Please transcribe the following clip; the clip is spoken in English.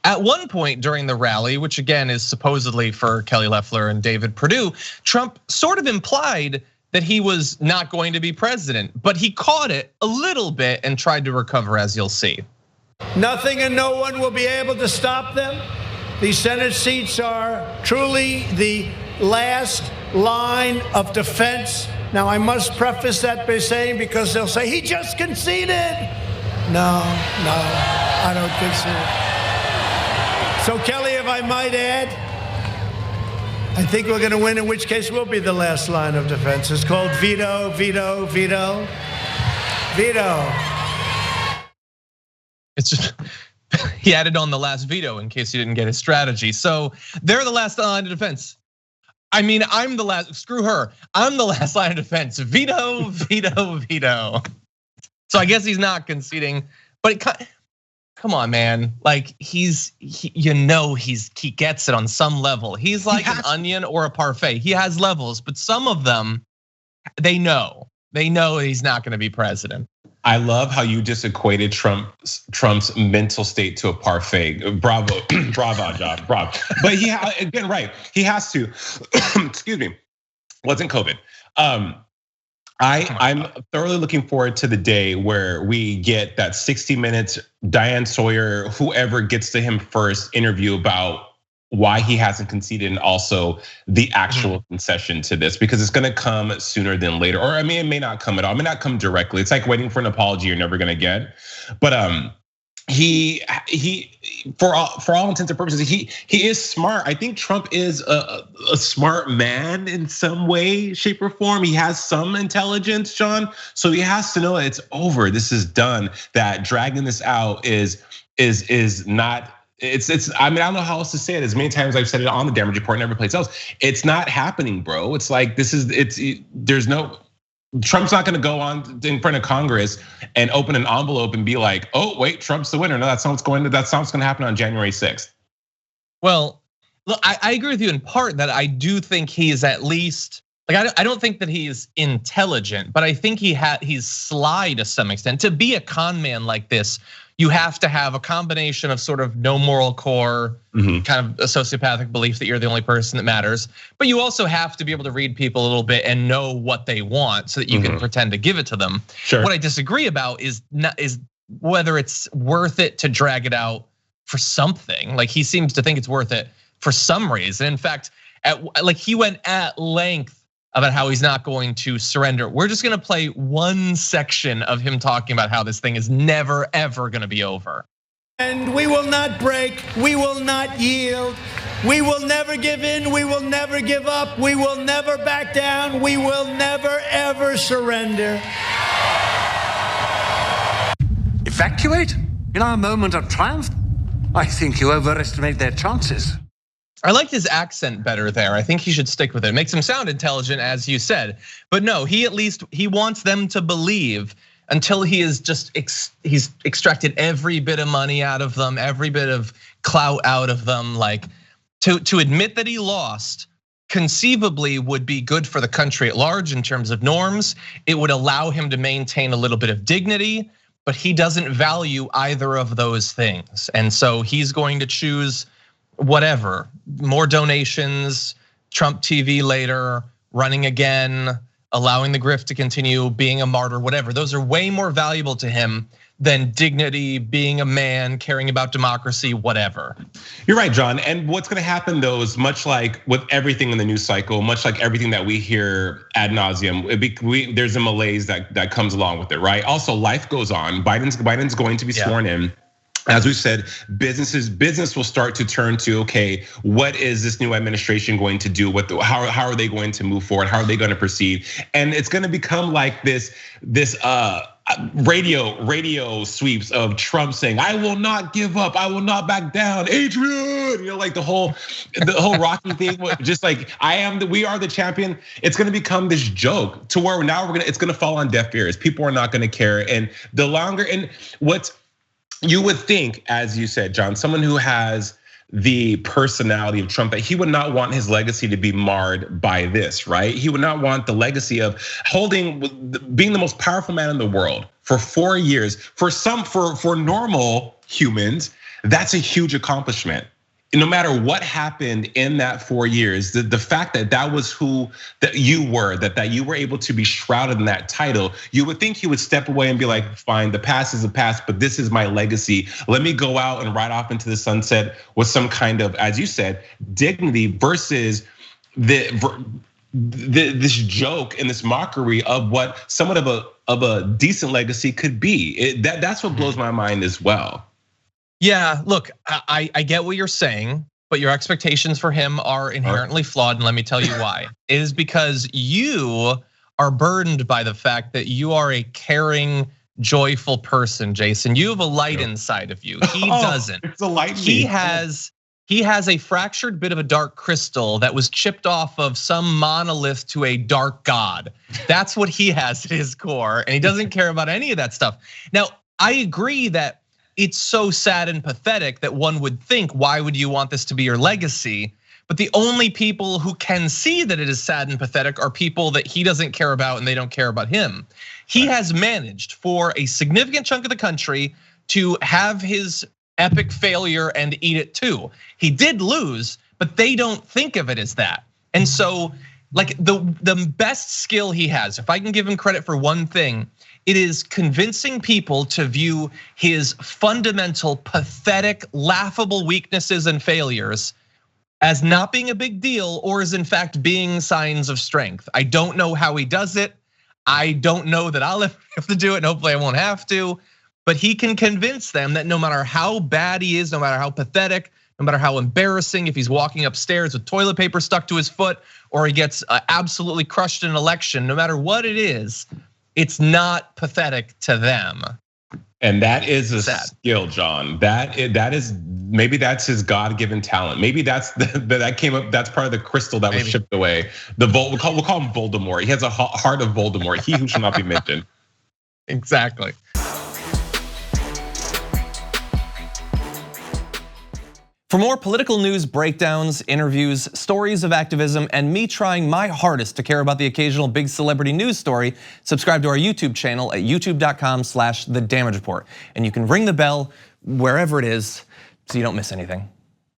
At one point during the rally, which again is supposedly for Kelly Loeffler and David Perdue, Trump sort of implied that he was not going to be president, but he caught it a little bit and tried to recover, as you'll see. Nothing and no one will be able to stop them. These Senate seats are truly the last line of defense. Now, I must preface that by saying, because they'll say, he just conceded. No, I don't concede. So, Kelly, if I might add, I think we're going to win, in which case we'll be the last line of defense. It's called veto, veto, veto, veto. It's just, he added on the last veto in case he didn't get his strategy. So they're the last line of defense. I mean, I'm the last, screw her. I'm the last line of defense. Veto, veto, veto. So I guess he's not conceding, but come on, man. Like he gets it on some level. He's like an onion or a parfait. He has levels, but some of them, they know he's not gonna be president. I love how you just equated Trump's mental state to a parfait. Bravo, bravo, John, bravo. But again, right, he has to, excuse me, wasn't COVID. I'm thoroughly looking forward to the day where we get that 60 minutes, Diane Sawyer, whoever gets to him first, interview about why he hasn't conceded, and also the actual concession to this, because it's gonna come sooner than later. Or I mean, it may not come at all, it may not come directly. It's like waiting for an apology you're never gonna get. But he for all intents and purposes, he is smart. I think Trump is a smart man in some way, shape, or form. He has some intelligence, John. So he has to know it's over. This is done. That dragging this out is not. I mean, I don't know how else to say it. As many times I've said it on the Damage Report and every place else, it's not happening, bro. It's like there's no. Trump's not gonna go on in front of Congress and open an envelope and be like, oh, wait, Trump's the winner. No, that's not what's gonna happen on January 6th. Well, look, I agree with you in part that I do think he is at least, like, I don't think that he's intelligent, but I think he's sly to some extent. To be a con man like this, you have to have a combination of sort of no moral core, kind of a sociopathic belief that you're the only person that matters. But you also have to be able to read people a little bit and know what they want so that you can pretend to give it to them. Sure. What I disagree about is whether it's worth it to drag it out for something. Like he seems to think it's worth it for some reason. In fact, he went at length about how he's not going to surrender. We're just gonna play one section of him talking about how this thing is never, ever gonna be over. And we will not break, we will not yield, we will never give in, we will never give up, we will never back down, we will never, ever surrender. Evacuate? In our moment of triumph? I think you overestimate their chances. I liked his accent better there. I think he should stick with it. It makes him sound intelligent, as you said. But no, he wants them to believe until he is he's extracted every bit of money out of them, every bit of clout out of them. Like to admit that he lost conceivably would be good for the country at large in terms of norms. It would allow him to maintain a little bit of dignity, but he doesn't value either of those things. And so he's going to choose whatever, more donations, Trump TV later, running again, allowing the grift to continue, being a martyr, whatever. Those are way more valuable to him than dignity, being a man, caring about democracy, whatever. You're right, John. And what's gonna happen though is much like with everything in the news cycle, much like everything that we hear ad nauseum, there's a malaise that comes along with it, right? Also, life goes on. Biden's going to be sworn in. As we said, business will start to turn to, okay, what is this new administration going to do? How are they going to move forward? How are they going to proceed? And it's going to become like this radio sweeps of Trump saying, "I will not give up, I will not back down, Adrian." You know, like the whole Rocky thing, just like we are the champion. It's going to become this joke to where now it's going to fall on deaf ears. People are not going to care, and the longer you would think, as you said, John, someone who has the personality of Trump, that he would not want his legacy to be marred by this, right? He would not want the legacy of being the most powerful man in the world for 4 years. For normal humans, that's a huge accomplishment. No matter what happened in that 4 years, the fact that that was who that you were, that you were able to be shrouded in that title, you would think he would step away and be like, fine, the past is the past, but this is my legacy. Let me go out and ride off into the sunset with some kind of, as you said, dignity versus this joke and this mockery of what somewhat of a decent legacy could be. That's what blows my mind as well. Yeah, look, I get what you're saying, but your expectations for him are inherently flawed, and let me tell you why. It is because you are burdened by the fact that you are a caring, joyful person, Jason. You have a light inside of you. He doesn't. It's a light. He has a fractured bit of a dark crystal that was chipped off of some monolith to a dark god. That's what he has at his core, and he doesn't care about any of that stuff. Now, I agree that it's so sad and pathetic that one would think, why would you want this to be your legacy? But the only people who can see that it is sad and pathetic are people that he doesn't care about and they don't care about him. He has managed for a significant chunk of the country to have his epic failure and eat it too. He did lose, but they don't think of it as that. And so, like the best skill he has, if I can give him credit for one thing, it is convincing people to view his fundamental, pathetic, laughable weaknesses and failures as not being a big deal, or as in fact being signs of strength. I don't know how he does it. I don't know that I'll ever have to do it, and hopefully I won't have to. But he can convince them that no matter how bad he is, no matter how pathetic, no matter how embarrassing, if he's walking upstairs with toilet paper stuck to his foot, or he gets absolutely crushed in an election, no matter what it is, it's not pathetic to them. And that is a skill, John. That is, maybe that's his God-given talent. Maybe that came up. That's part of the crystal that was shipped away. We'll call him Voldemort. He has a heart of Voldemort. He who shall not be mentioned. Exactly. For more political news breakdowns, interviews, stories of activism, and me trying my hardest to care about the occasional big celebrity news story, subscribe to our YouTube channel at youtube.com/thedamagereport. And you can ring the bell wherever it is so you don't miss anything.